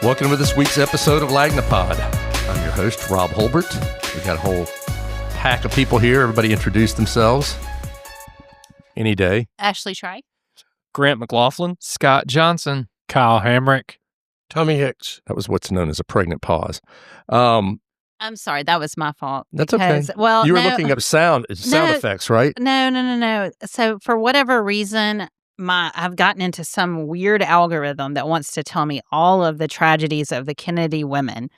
Welcome to this week's episode of Lagnapod. I'm your host, Rob Holbert. We've got a whole pack of people here. Everybody introduce themselves. Any day. Ashley Trey. Grant McLaughlin. Scott Johnson. Kyle Hamrick. Tommy Hicks. That was what's known as a pregnant pause. I'm sorry, that was my fault. That's okay. Well, you were looking up sound effects, right? No. So for whatever reason, I've gotten into some weird algorithm that wants to tell me all of the tragedies of the Kennedy women.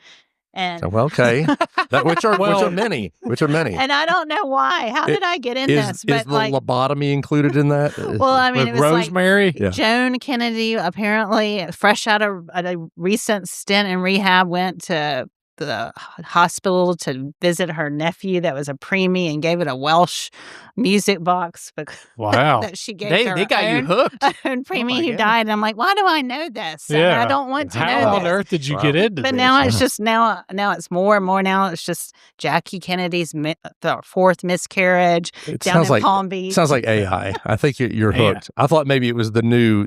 And Okay. Which are many. And I don't know why. How did I get in this? But is the lobotomy included in that? Well, I mean, With it was Rosemary? like Joan Kennedy, apparently fresh out of a recent stint in rehab, went to the hospital to visit her nephew that was a preemie and gave it a Welsh music box Wow. that she gave They got you hooked. own preemie who goodness. died. And I'm like, why do I know this? I mean, I don't want to know How on this. earth did you get into But this? now it's just now it's more and more. Now it's just Jackie Kennedy's the fourth miscarriage down in Palm Beach. Sounds like AI. I think you're hooked. I thought maybe it was the new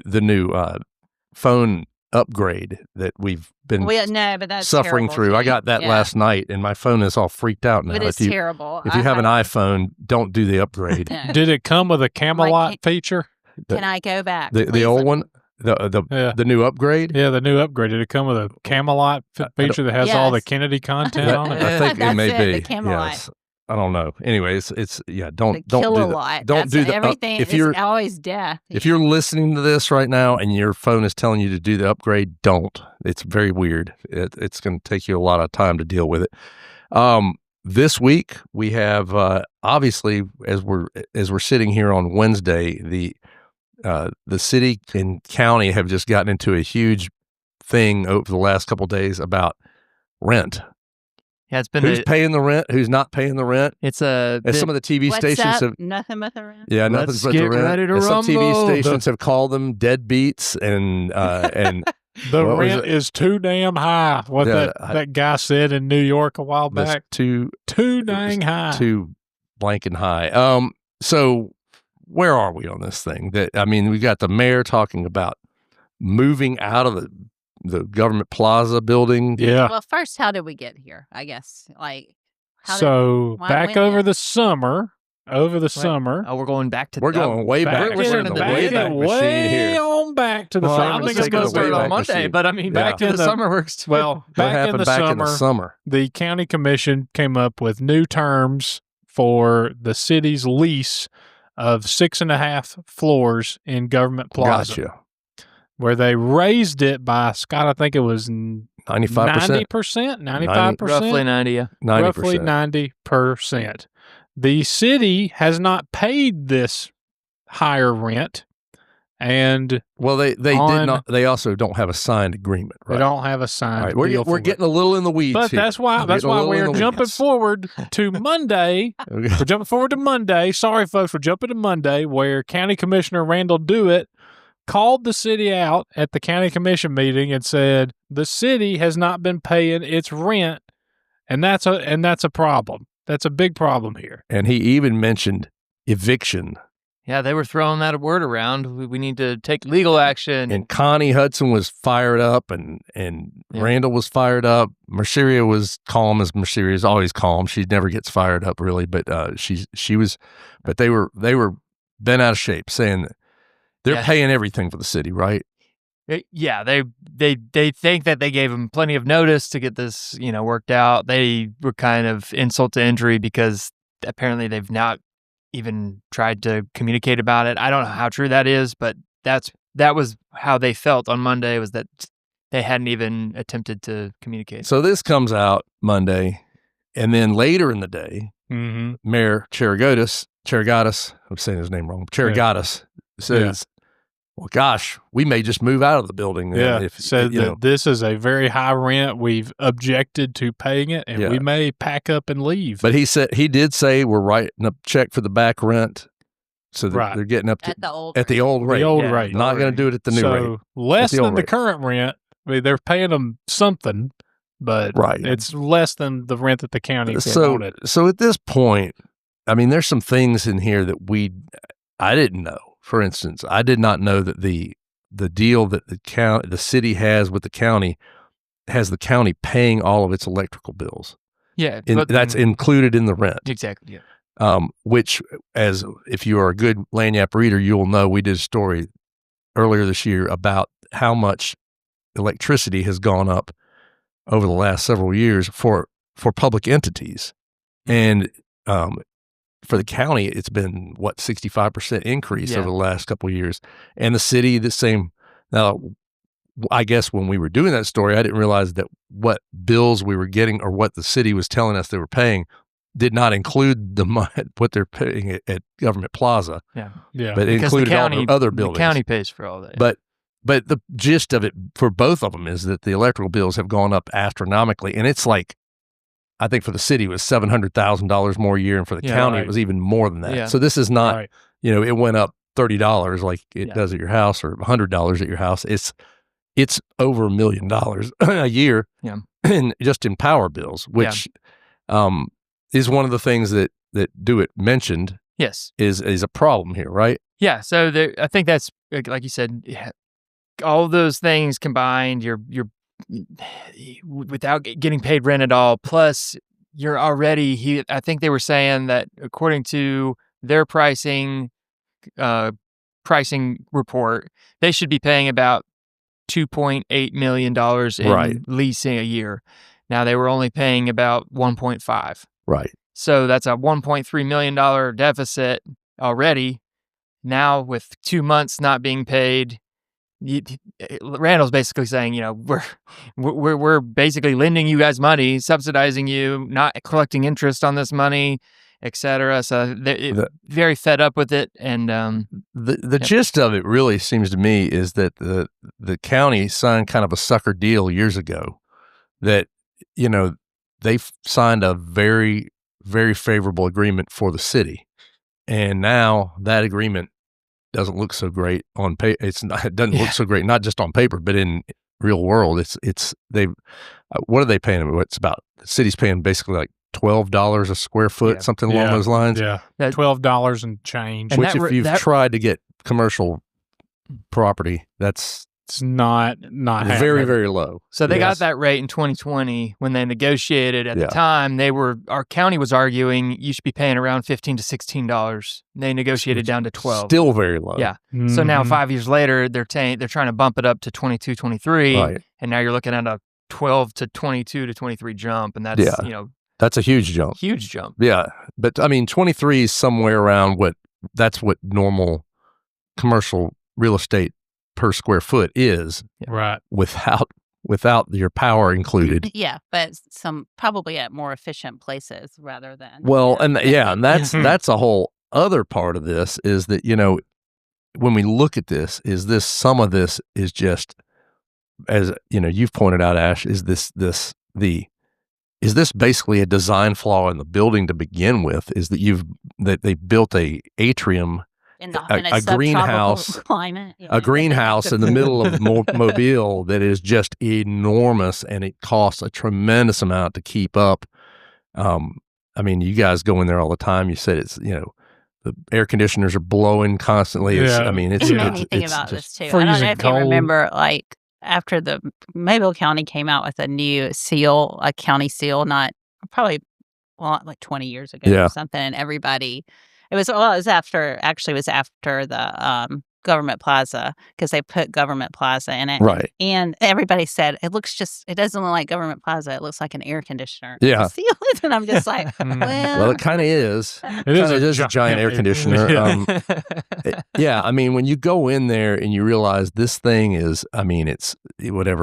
phone upgrade that we've been but that's suffering terrible through. too. I got that last night, and my phone is all freaked out now. But it's terrible. If you have an iPhone, don't do the upgrade. Did it come with a Camelot feature? Can I go back? The old one, the new upgrade. Yeah, the new upgrade. Did it come with a Camelot feature that has all the Kennedy content on it? I think it may That's be. the Camelot. Yes. I don't know. Anyways, don't Kilolot. don't do the everything. if you're always death. If you're listening to this right now and your phone is telling you to do the upgrade, don't. It's very weird. It's going to take you a lot of time to deal with it. This week we have obviously as we're sitting here on Wednesday, the city and county have just gotten into a huge thing over the last couple of days about rent. Yeah, it's been Who's paying the rent? Who's not paying the rent? It's As some of the TV What's stations up? have Nothing but the rent. Yeah, Let's nothing but the get rent. ready to And some TV rumble. stations have called them deadbeats, and The what was rent it? is too damn high. What that guy said in New York a while that's back. too Dang high. too blank and high. So where are we on this thing? We got the mayor talking about moving out of the government plaza building. Yeah. Well, first, how did we get here? I guess Back over the summer. Oh, we're going back to. We're going way back. We're in the back Wayback Machine way here. on back to the Well, summer. I let's think it's take going it to start away on back Monday, machine. but I mean, back to the summer works too. Well, What back in happened the back summer, in the summer? the county commission came up with new terms for the city's lease of 6.5 floors in Government Plaza, Gotcha. where they raised it by, Scott, I think it was 95%, 90%, 95%, roughly 90. Yeah. 90%. roughly 90%. The city has not paid this higher rent, and Well, they did not. They also don't have a signed agreement. Right? they don't have a All signed right, deal. we're getting a little in the weeds But here. that's why we're jumping forward to Monday. We're jumping forward to Monday. Sorry, folks, we're jumping to Monday, where County Commissioner Randall Doitt called the city out at the county commission meeting and said the city has not been paying its rent, and that's a problem. That's a big problem here. And he even mentioned eviction. Yeah, they were throwing that word around. We need to take legal action. And Connie Hudson was fired up, and Randall was fired up. Merceria was calm, as Merceria is always calm. She never gets fired up, really, but she was. But they were bent out of shape, saying that they're paying everything for the city, right? Yeah, they think that they gave them plenty of notice to get this, worked out. They were kind of insult to injury because apparently they've not even tried to communicate about it. I don't know how true that is, but that was how they felt on Monday, was that they hadn't even attempted to communicate. So this comes out Monday, and then later in the day, Mayor Charigatis, I'm saying his name wrong, Charigatis says, well, gosh, we may just move out of the building. Yeah, said that this is a very high rent. We've objected to paying it, and we may pack up and leave. But he did say we're writing a check for the back rent, so that they're getting up to at the old rate. The old rate. Not going to do it at the new rate. Less than the current rent. I mean, they're paying them something, but it's less than the rent that the county wanted. So at this point, I mean, there's some things in here that I didn't know. For instance, I did not know that the deal that the city has with the county has the county paying all of its electrical bills. Yeah, That's included in the rent. Exactly. Yeah. Which, as if you are a good Lagniappe reader, you will know we did a story earlier this year about how much electricity has gone up over the last several years for public entities, and for the county, it's been 65% increase over the last couple of years, and the city the same. Now, I guess when we were doing that story, I didn't realize that what bills we were getting or what the city was telling us they were paying did not include the money, what they're paying at Government Plaza. Yeah. But it included all the other buildings. The county pays for all that. Yeah. But the gist of it for both of them is that the electrical bills have gone up astronomically, and it's like, I think for the city it was $700,000 more a year, and for the county it was even more than that. Yeah. So this is not, it went up $30 like it does at your house, or $100 at your house. It's over $1 million a year, just in power bills, which is one of the things that Doitt mentioned. Yes, is a problem here, right? Yeah. So I think that's, like you said, all those things combined. You're without getting paid rent at all. Plus, you're already. I think they were saying that according to their pricing report, they should be paying about $2.8 million in leasing a year. Now they were only paying about 1.5. Right. So that's a $1.3 million deficit already. Now with 2 months not being paid, Randall's basically saying, we're basically lending you guys money, subsidizing you, not collecting interest on this money, etc. So they're very fed up with it. And the gist of it really seems to me is that the county signed kind of a sucker deal years ago that, they signed a very, very favorable agreement for the city. And now that agreement doesn't look so great on paper. It doesn't look so great, not just on paper, but in real world. What are they paying? The city's paying basically like $12 a square foot, something along those lines. Yeah, $12 and change. And which, if you've tried to get commercial property, it's not very, very low. So they got that rate in 2020 when they negotiated. At the time, our county was arguing you should be paying around $15 to $16. They negotiated down to 12. Still very low. Yeah. Mm-hmm. So now 5 years later, they're trying to bump it up to 22, 23. Right. And now you're looking at a 12 to 22 to 23 jump. And that's, that's a huge jump. Huge jump. Yeah. But I mean, 23 is somewhere around that's what normal commercial real estate per square foot is, right? Without your power included. Yeah, but some probably at more efficient places rather than. Well, and that's a whole other part of this is that when we look at this, some of this is just, as you've pointed out, Ash, is this basically a design flaw in the building to begin with? Is that they built a atrium. In a greenhouse climate, a greenhouse in the middle of Mobile that is just enormous, and it costs a tremendous amount to keep up. I mean, you guys go in there all the time. You said it's the air conditioners are blowing constantly. I mean, it's made me think about this too. I don't know if you remember, like after the Mobile County came out with a new seal, a county seal, like 20 years ago or something, and everybody. It was after the Government Plaza, because they put Government Plaza in it. Right. And everybody said, it doesn't look like Government Plaza. It looks like an air conditioner. Yeah. And I'm just like, well, it kind of is. It is a giant air conditioner. I mean, when you go in there and you realize this thing is, I mean, it's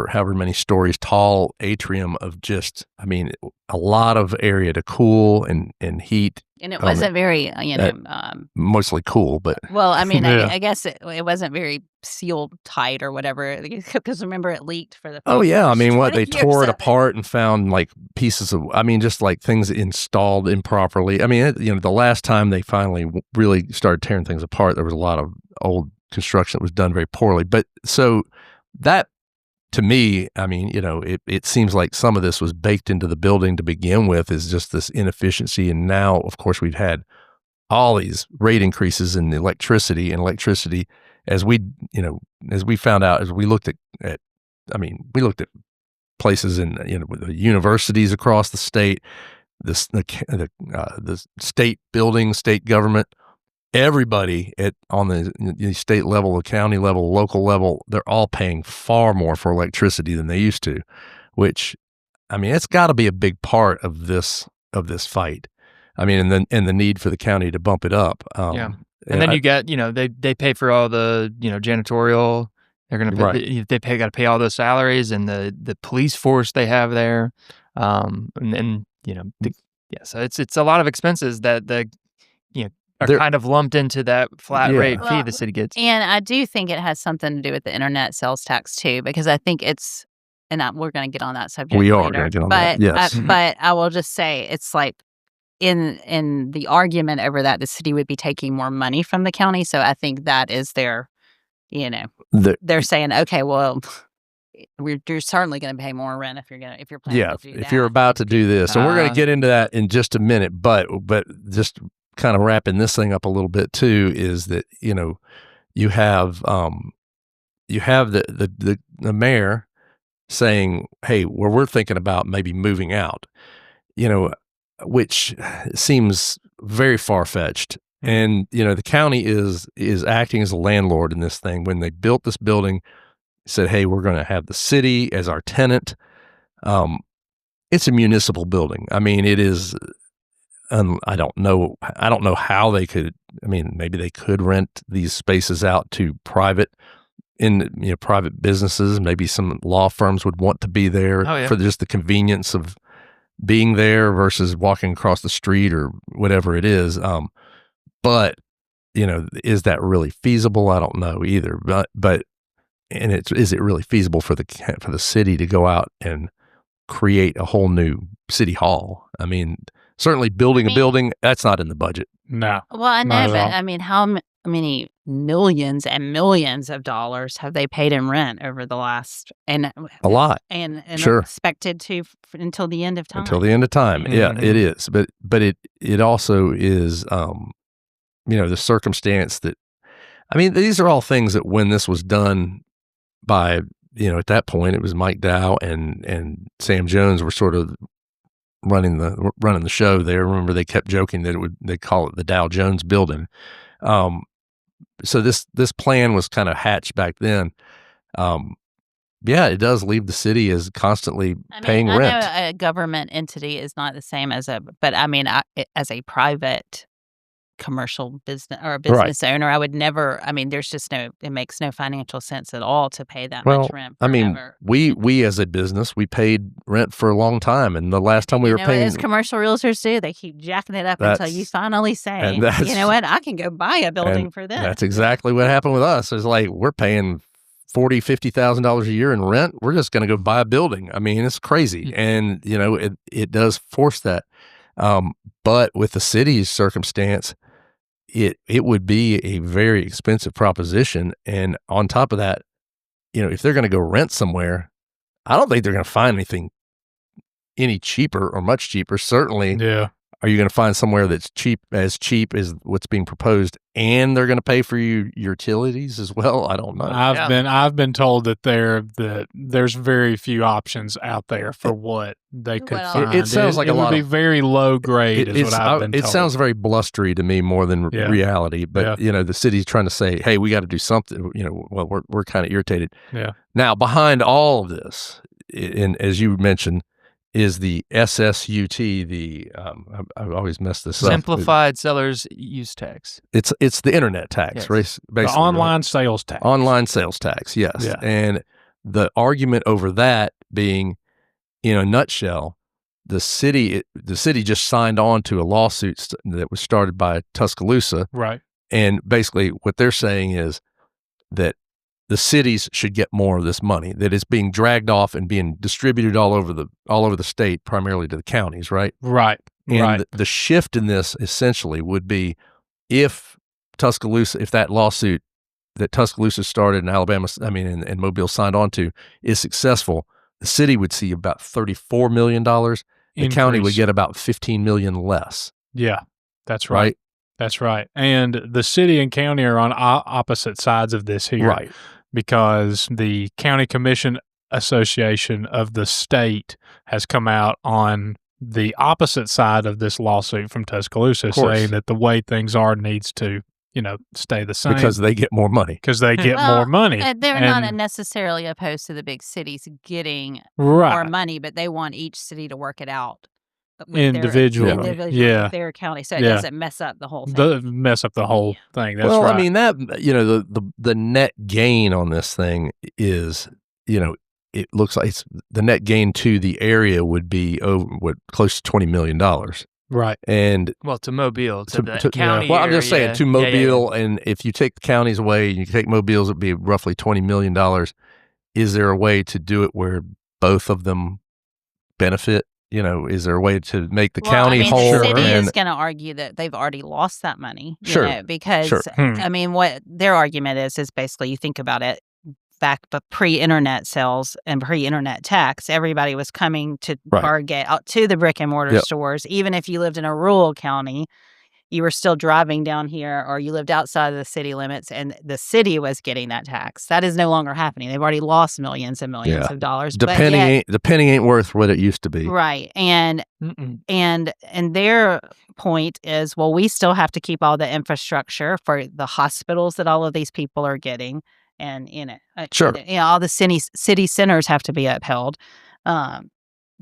however many stories tall atrium of just, I mean, a lot of area to cool and heat. And it wasn't very, mostly cool, but. Well, I mean, I guess it wasn't very sealed tight or whatever, because remember it leaked for the. Oh yeah, I mean, they tore it apart and found like pieces of, I mean, just like things installed improperly. I mean, the last time they finally really started tearing things apart, there was a lot of old construction that was done very poorly. But so that, to me, I mean, it seems like some of this was baked into the building to begin with, is just this inefficiency. And now, of course, we've had all these rate increases in electricity, as we found out, as we looked at places in the universities across the state, the state buildings, state government. Everybody on the state level, the county level, local level, they're all paying far more for electricity than they used to, which, I mean, it's got to be a big part of this fight. I mean, and the need for the county to bump it up. And then you get, they pay for all the, janitorial. They're going to got to pay all those salaries and the police force they have there. So it's a lot of expenses that are kind of lumped into that flat rate fee the city gets. And I do think it has something to do with the internet sales tax too, because I think it's, we're going to get on that subject. We later, are going to get on that. Yes. But I will just say it's like in the argument over that, the city would be taking more money from the county. So I think that is their, they're saying, okay, well, you're certainly going to pay more rent if you're planning to do that. If you're about to do this, and we're going to get into that in just a minute. But just kind of wrapping this thing up a little bit too is that you have the mayor saying, hey, we're thinking about maybe moving out, which seems very far-fetched. And the county is acting as a landlord in this thing. When they built this building, said, hey, we're going to have the city as our tenant. It's a municipal building. I mean, it is. I don't know how they could. I mean, maybe they could rent these spaces out to private businesses. Maybe some law firms would want to be there for just the convenience of being there versus walking across the street or whatever it is. But is that really feasible? I don't know either. But is it really feasible for the city to go out and create a whole new city hall? I mean, certainly building a building, that's not in the budget. No. Well, I know, but I mean, how many millions and millions of dollars have they paid in rent over the last a lot, and sure. expected to until the end of time. Until the end of time, yeah, it is. But it also is, the circumstance that, I mean, these are all things that when this was done by, at that point it was Mike Dow and Sam Jones were sort of running the show there. Remember, they kept joking that they call it the Dow Jones building. So this plan was kind of hatched back then. It does leave the city as constantly paying rent. I know a government entity is not the same as as a private commercial business or a business owner, I would never. I mean, it makes no financial sense at all to pay that much rent. I mean, we as a business, we paid rent for a long time, and the last time we were paying, as commercial realtors do, they keep jacking it up until you finally say, you know what, I can go buy a building for this. That's exactly what happened with us. It's like we're paying $40,000-$50,000 a year in rent. We're just going to go buy a building. I mean, it's crazy, and it does force that. But with the city's circumstance, it would be a very expensive proposition. And on top of that, if they're going to go rent somewhere, I don't think they're going to find anything any cheaper or much cheaper. Certainly, are you going to find somewhere that's cheap as what's being proposed, and they're going to pay for your utilities as well? I don't know. I've been told that there's very few options out there for what they could find. It sounds like it would be very low grade. Is what I've been told. It sounds very blustery to me more than reality. But the city's trying to say, hey, we got to do something. Well, we're kind of irritated. Yeah. Now behind all of this, and as you mentioned, is the SSUT, I always mess this up. Simplified Seller's Use Tax. It's the internet tax, right? The online sales tax. Online sales tax, yes. Yeah. And the argument over that being, in a nutshell, the city just signed on to a lawsuit that was started by Tuscaloosa. Right. And basically what they're saying is that the cities should get more of this money, that it's being dragged off and being distributed all over the state, primarily to the counties, right? Right. And the shift in this essentially would be if that lawsuit that Tuscaloosa started in Alabama, and Mobile signed on to is successful, the city would see about $34 million. The county would get about $15 million less. Yeah, that's right. That's right. And the city and county are on opposite sides of this here. Right. Because the county commission Association of the state has come out on the opposite side of this lawsuit from Tuscaloosa, saying that the way things are needs to, stay the same. Because they get more money. Because they get more money. They're not necessarily opposed to the big cities getting more money, but they want each city to work it out. Individually. With their county, so it doesn't mess up the whole thing. Thing. That's right. I mean, that, the net gain on this thing is, it looks like the net gain to the area would be close to $20 million. Right. And to Mobile, to the county. Well, I'm just saying to Mobile, and if you take the counties away and you take Mobile's, it'd be roughly $20 million. Is there a way to do it where both of them benefit? Is there a way to make the county whole? The city is going to argue that they've already lost that money. Because I mean, what their argument is basically, you think about it, back pre-internet sales and pre-internet tax, everybody was coming to Bargate out to the brick and mortar stores. Even if you lived in a rural county, you were still driving down here, or you lived outside of the city limits, and the city was getting that tax. That is no longer happening. They've already lost millions and millions of dollars. The penny ain't worth what it used to be. Right. And their point is, well, we still have to keep all the infrastructure for the hospitals that all of these people are getting. And, all the city centers have to be upheld.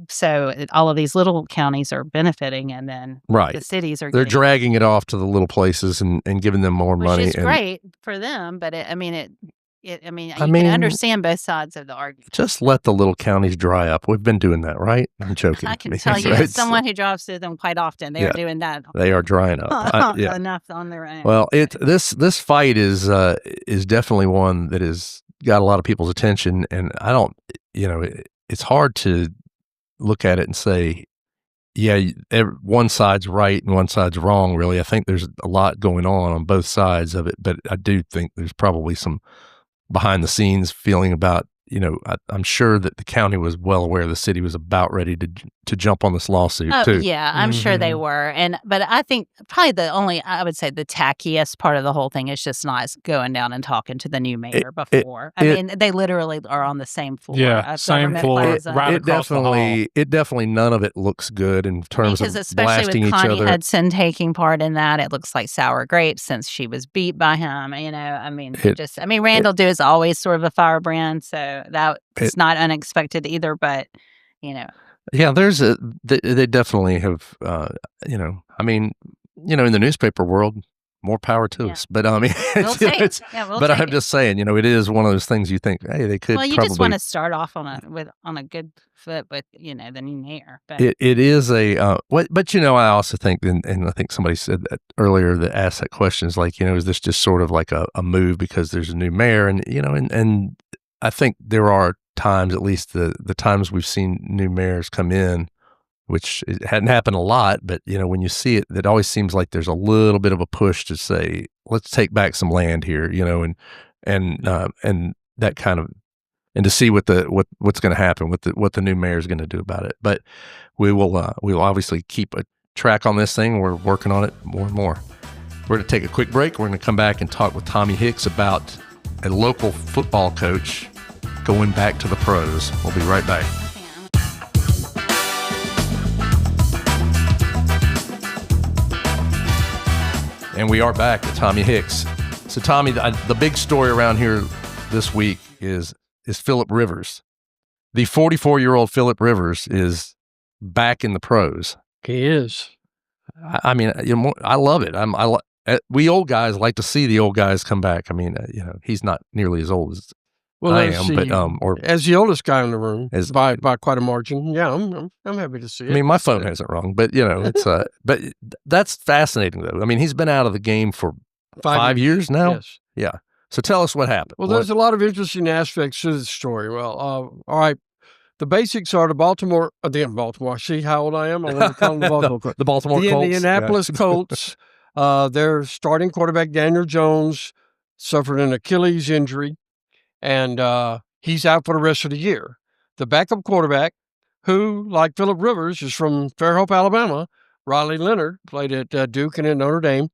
So all of these little counties are benefiting, and then the cities are. They're dragging it off to the little places and giving them more money. Which is great for them, but you can understand both sides of the argument. Just let the little counties dry up. We've been doing that, right? I'm joking. I can tell you, as someone who drives through them quite often, they are doing that. They are drying up. Enough on their own. Well, this fight is definitely one that has got a lot of people's attention, and I don't, it's hard to look at it and say, one side's right and one side's wrong, really. I think there's a lot going on both sides of it, but I do think there's probably some behind the scenes feeling about, I'm sure that the county was well aware the city was about ready to jump on this lawsuit too. Yeah, I'm sure they were. But I think probably I would say the tackiest part of the whole thing is just not going down and talking to the new mayor before. They literally are on the same floor. Yeah, same floor. Plaza. Right across the hall. It definitely, none of it looks good in terms of blasting each other. Especially with Connie Hudson taking part in that, it looks like sour grapes since she was beat by him. Randall Doitt is always sort of a firebrand, so it's not unexpected either, but yeah, they definitely have, in the newspaper world, more power to us. But I'm just saying, it is one of those things you think, hey, they could. Well, you just want to start off on a good foot with, the new mayor. But it is a I also think, and I think somebody said that earlier that asked that question, is like, is this just sort of like a move because there's a new mayor, and and I think there are times, at least the times we've seen new mayors come in, which it hadn't happened a lot, but when you see it, it always seems like there's a little bit of a push to say, let's take back some land here, and that kind of, and to see what's going to happen, what the new mayor is going to do about it. But we will obviously keep a track on this thing. We're working on it more and more. We're going to take a quick break. We're going to come back and talk with Tommy Hicks about a local football coach going back to the pros. We'll be right back. And we are back with Tommy Hicks. So, Tommy, the big story around here this week is Phillip Rivers. The 44-year-old Phillip Rivers is back in the pros. He is. I mean, I love it. We old guys like to see the old guys come back. I mean, he's not nearly as old as I am, but as the oldest guy in the room, by quite a margin. Yeah, I'm happy to see it. I mean, my phone has it wrong, but it's but that's fascinating though. I mean, he's been out of the game for 5 years now. Yes. Yeah. So tell us what happened. Well, there's a lot of interesting aspects to the story. Well, all right. The basics are Baltimore. See how old I am? I'm going to call them the Baltimore Colts. The Baltimore Colts. The Indianapolis Colts. Their starting quarterback, Daniel Jones, suffered an Achilles injury, and he's out for the rest of the year. The backup quarterback, who, like Phillip Rivers, is from Fairhope, Alabama, Riley Leonard, played at Duke and at Notre Dame.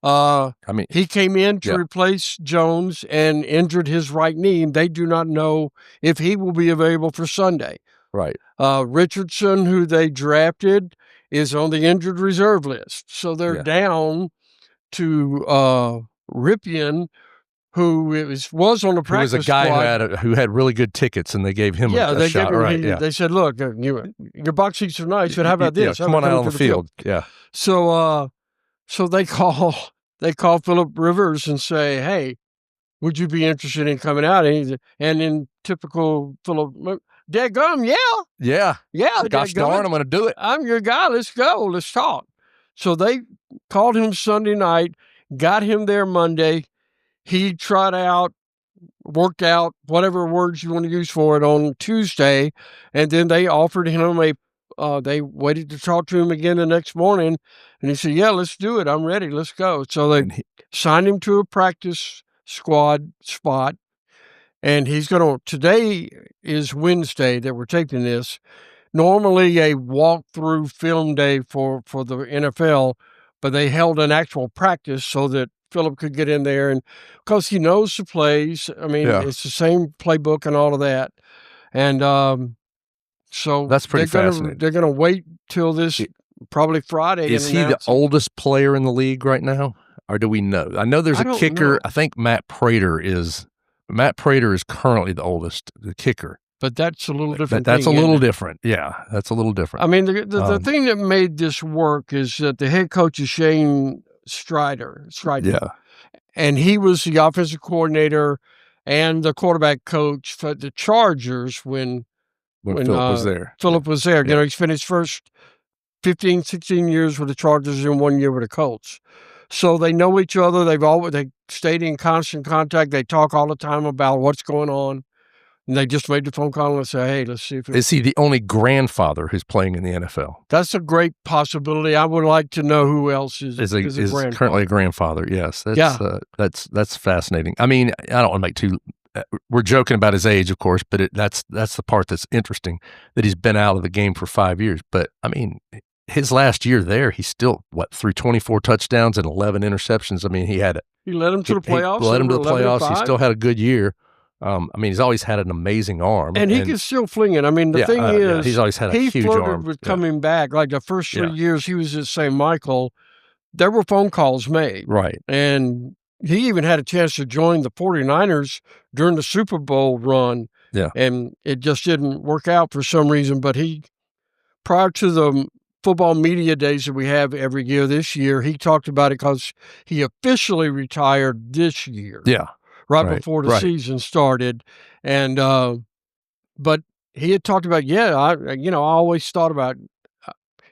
He came in to yeah. replace Jones and injured his right knee. And they do not know if he will be available for Sunday. Right. Richardson, who they drafted, is on the injured reserve list. So they're down to Ripien, who was on the practice squad. Who was a guy squad. who had really good tickets, and they gave him a shot. They said, "Look, your box seats are nice, but how about this? Come on out on the field." Yeah. So they call Philip Rivers and say, "Hey, would you be interested in coming out?" And in typical Philip, "Dadgum, yeah. Gosh darn, I'm going to do it. I'm your guy. Let's go. Let's talk." So they called him Sunday night, got him there Monday. He tried out, worked out, whatever words you want to use for it, on Tuesday, and then they offered him they waited to talk to him again the next morning, and he said, "Yeah, let's do it. I'm ready. Let's go." So they signed him to a practice squad spot, and today is Wednesday that we're taking this. Normally a walkthrough film day for the NFL, but they held an actual practice so that Philip could get in there, and because he knows the plays. I mean, it's the same playbook and all of that. And so that's pretty fascinating. They're going to wait till this probably Friday. Is he the oldest player in the league right now, or do we know? I know there's a kicker. I think Matt Prater is currently the oldest, the kicker. But that's a little different. That's a little different. Yeah, that's a little different. I mean, the thing that made this work is that the head coach is Shane Strider. Yeah. And he was the offensive coordinator and the quarterback coach for the Chargers when Philip was there. Philip was there. Yeah. He's finished first 15, 16 years with the Chargers and 1 year with the Colts. So they know each other. They stayed in constant contact. They talk all the time about what's going on. And they just made the phone call and say, "Hey, let's see if..." Is he the only grandfather who's playing in the NFL? That's a great possibility. I would like to know who else is currently a grandfather. Yes, that's fascinating. I mean, I don't want to make we're joking about his age, of course, but that's the part that's interesting, that he's been out of the game for 5 years. But I mean, his last year there, he still threw 24 touchdowns and 11 interceptions. I mean, he led him to the playoffs. He led him to the playoffs. He still had a good year. I mean, he's always had an amazing arm. And he can still fling it. I mean, the thing is, he's always had a huge arm. He flirted with coming back. Like the first 3 years he was at St. Michael, there were phone calls made. Right. And he even had a chance to join the 49ers during the Super Bowl run. Yeah. And it just didn't work out for some reason. But prior to the football media days that we have every year this year, he talked about it because he officially retired this year. Yeah. Right before the season started. And, but he had talked about, I always thought about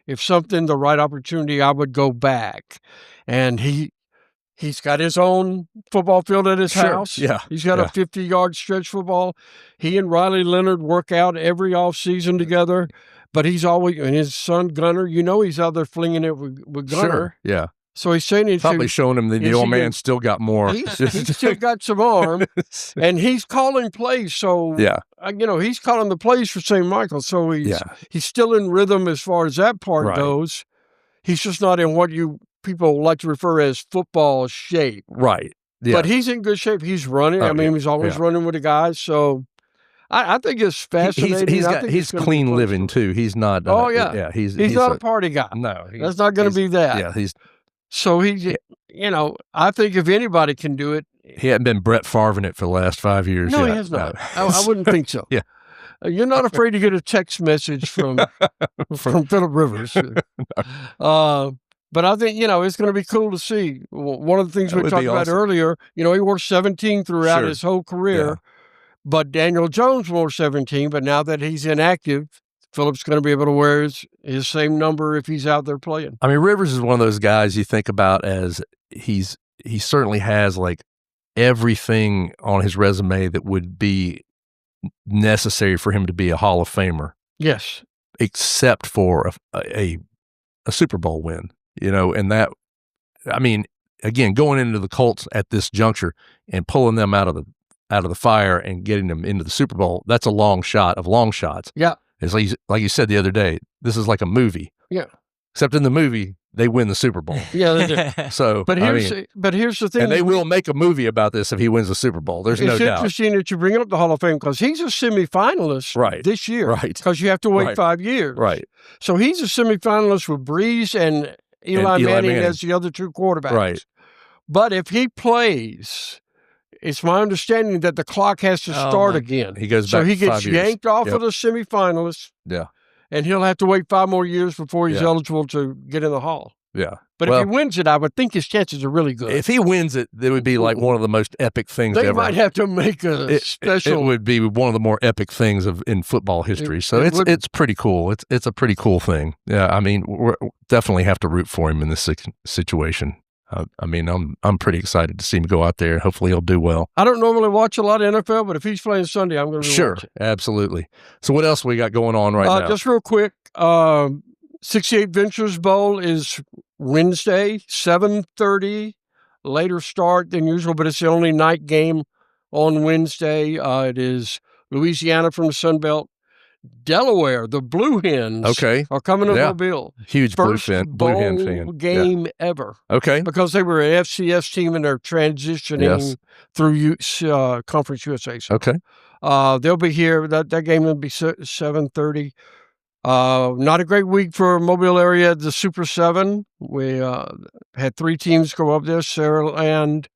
if the right opportunity, I would go back. And he's got his own football field at his house. Yeah. He's got a 50-yard stretch football. He and Riley Leonard work out every offseason together. But he's always, and his son Gunner, he's out there flinging it with Gunner. Sure. Yeah. So he's saying he's probably showing him that the old man still got more. He's still got some arm, and he's calling plays. So he's calling the plays for St. Michael. So he's still in rhythm as far as that part goes. He's just not in what people like to refer as football shape. Right. Yeah. But he's in good shape. He's running. I mean, he's always running with the guys. So I think it's fascinating. He's clean living too. He's not. He's not a party guy. No, that's not going to be that. Yeah, So I think if anybody can do it. He hadn't been Brett Favre it for the last 5 years. No, he has not. I wouldn't think so. Yeah. You're not afraid to get a text message from Philip Rivers. But I think, it's going to be cool to see. One of the things we talked about earlier, he wore 17 throughout his whole career. Yeah. But Daniel Jones wore 17, but now that he's inactive, Philip's going to be able to wear his same number if he's out there playing. I mean, Rivers is one of those guys you think about as he certainly has like everything on his resume that would be necessary for him to be a Hall of Famer. Yes. Except for a Super Bowl win, and that, I mean, again, going into the Colts at this juncture and pulling them out of the fire and getting them into the Super Bowl, that's a long shot of long shots. Yeah. It's like you said the other day, this is like a movie. Yeah. Except in the movie, they win the Super Bowl. Yeah, they do. So, But here's the thing. and they will make a movie about this if he wins the Super Bowl. There's no It's doubt. interesting that you bring up the Hall of Fame because he's a semifinalist this year. Right. Because you have to wait 5 years. Right. So he's a semifinalist with Breeze and Eli Manning as the other two quarterbacks. Right. But if he plays, it's my understanding that the clock has to start again. He goes back So he 5 gets years. yanked off of the semifinalists. Yeah. And he'll have to wait 5 more years before he's eligible to get in the Hall. Yeah. But if he wins it, I would think his chances are really good. If he wins it, it would be like one of the most epic things they ever. might have to make a special. It would be one of the more epic things in football history. So it's pretty cool. It's a pretty cool thing. Yeah, I mean, we definitely have to root for him in this situation. I mean, I'm pretty excited to see him go out there. Hopefully, he'll do well. I don't normally watch a lot of NFL, but if he's playing Sunday, I'm going to be watching. Absolutely. So, what else we got going on right now? Just real quick, 68 Ventures Bowl is Wednesday, 7:30, later start than usual, but it's the only night game on Wednesday. It is Louisiana from the Sun Belt. Delaware, the Blue Hens are coming to Mobile. Huge Blue Hen fan. Game ever. Okay. Because they were an FCS team and they're transitioning through Conference USA. So, they'll be here. That game will be 7:30. Not a great week for Mobile area. The Super 7, we had 3 teams go up there. Saraland,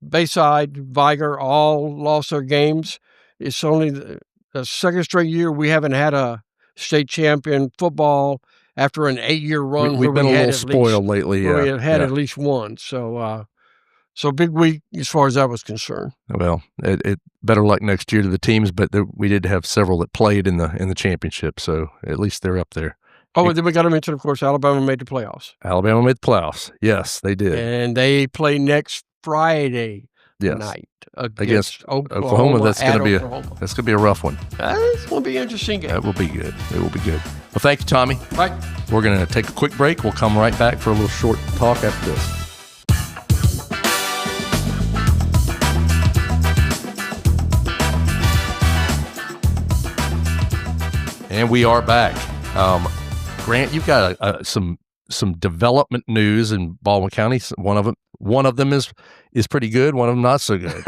Bayside, Viger, all lost their games. It's only the second straight year we haven't had a state champion football after an 8-year run. We've been a little spoiled lately. We had at least one. So big week as far as that was concerned. Well, it better luck next year to the teams, but we did have several that played in the championship, so at least they're up there. Oh, and then we got to mention, of course, Alabama made the playoffs. Alabama made the playoffs. Yes, they did. And they play next Friday night against Oklahoma. That's going to be a rough one. It's going to be an interesting game. That will be good. It will be good. Well, thank you, Tommy. Right. We're going to take a quick break. We'll come right back for a little short talk after this. And we are back. Grant, you've got some development news in Baldwin County. One of them is pretty good. One of them not so good.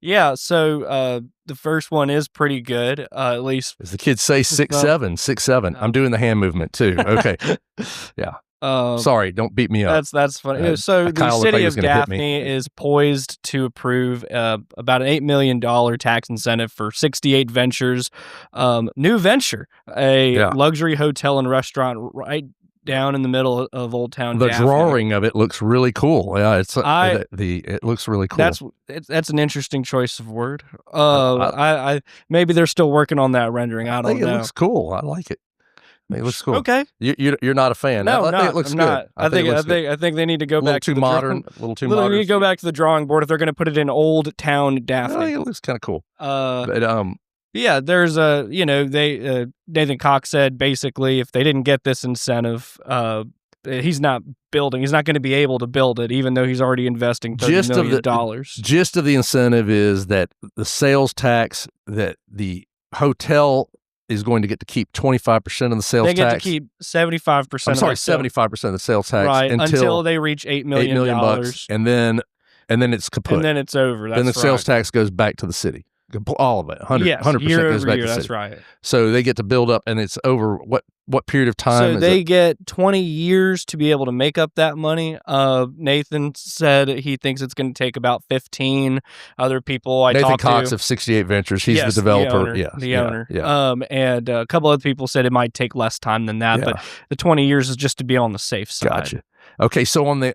Yeah. So the first one is pretty good. At least as the kids say, 6'7". I'm doing the hand movement too. Okay. Yeah. Sorry, don't beat me up. That's funny. So the city of Daphne is poised to approve about an $8 million tax incentive for 68 Ventures, new venture, a luxury hotel and restaurant right down in the middle of Old Town. The Daphne. drawing of it looks really cool. Yeah, it looks really cool. That's an interesting choice of word. I maybe they're still working on that rendering. I don't know. It looks cool. I like it. It looks cool. Okay, you're not a fan. No, I think it looks I'm good. not. I think they need to go back to a little too modern. They need to go back to the drawing board if they're going to put it in Old Town Daphne. It looks kind of cool. Yeah, there's Nathan Cox said basically if they didn't get this incentive, he's not building. He's not going to be able to build it, even though he's already investing $30 million. Gist of the incentive is that the sales tax that the hotel is going to get to keep 25% of the sales tax. They get to keep 75%. I'm sorry, 75% of the sales tax, right? Until they reach $8 million bucks, and then it's kaput. And then it's over. Then the sales tax goes back to the city. All of it, 100% goes back to the city. That's right. So they get to build up, and it's over what period of time? So they get 20 years to be able to make up that money. Nathan said he thinks it's going to take about 15. Other people Nathan Cox of 68 Ventures, he's the developer. The owner. And a couple other people said it might take less time than that, but the 20 years is just to be on the safe side. Gotcha. Okay, so on the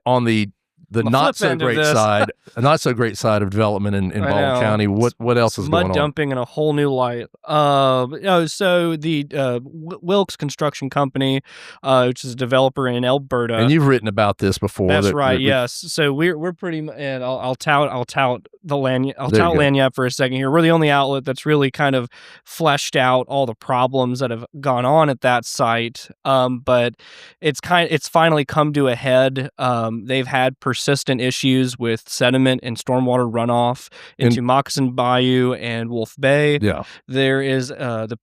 not so great side of development in Baldwin County. What else is going on? Mud dumping in a whole new light. So the Wilkes Construction Company, which is a developer in Alberta, and you've written about this before. That's right. Yes. So we're pretty, and I'll tout the Lagniappe. I'll tout Lagniappe for a second here. We're the only outlet that's really kind of fleshed out all the problems that have gone on at that site. But it's finally come to a head. They've had persistent issues with sediment and stormwater runoff into Moccasin Bayou and Wolf Bay. Yeah, there is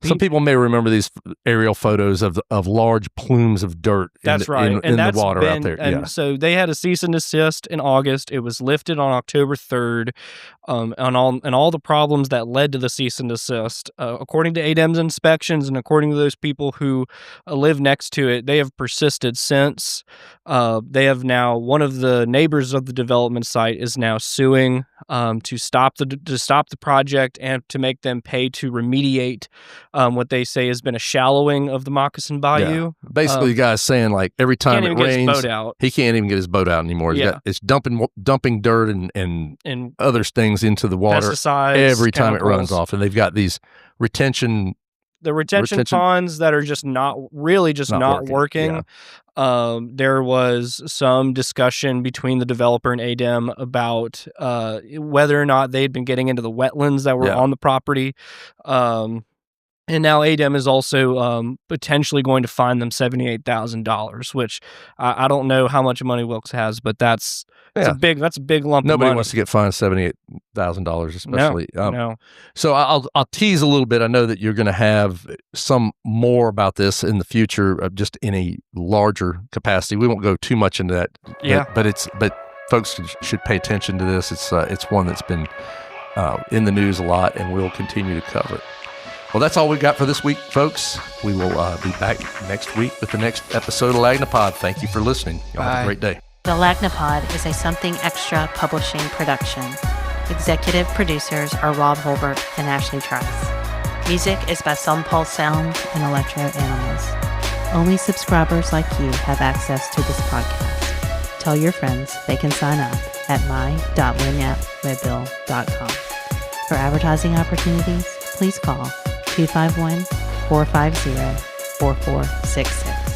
some people may remember these aerial photos of large plumes of dirt. That's right, in the water out there. And so they had a cease and desist in August. It was lifted on October 3rd. On all the problems that led to the cease and desist, according to ADEM's inspections and according to those people who live next to it, they have persisted since. They have now, one of the neighbors of the development site is now suing to stop the project and to make them pay to remediate what they say has been a shallowing of the Moccasin Bayou. Yeah. Basically, the guy's saying like every time it rains, he can't even get his boat out anymore. It's dumping dirt and other things into the water every time it runs off, and they've got these retention ponds that are just not working. Yeah. There was some discussion between the developer and ADEM about whether or not they'd been getting into the wetlands that were on the property. And now ADEM is also potentially going to fine them $78,000, which I don't know how much money Wilkes has, but that's a big lump of money. Nobody wants to get fined $78,000, especially. No. So I'll tease a little bit. I know that you're going to have some more about this in the future, just in a larger capacity. We won't go too much into that. Yeah. But folks should pay attention to this. It's one that's been in the news a lot, and we'll continue to cover it. Well, that's all we've got for this week, folks. We will be back next week with the next episode of Lagnapod. Thank you for listening. Y'all have a great day. The Lagnapod is a Something Extra publishing production. Executive producers are Rob Holbert and Ashley Trice. Music is by Some Pulse Sounds and Electro Animals. Only subscribers like you have access to this podcast. Tell your friends they can sign up at my.lagnapwebbill.com. For advertising opportunities, please call 251-450-4466.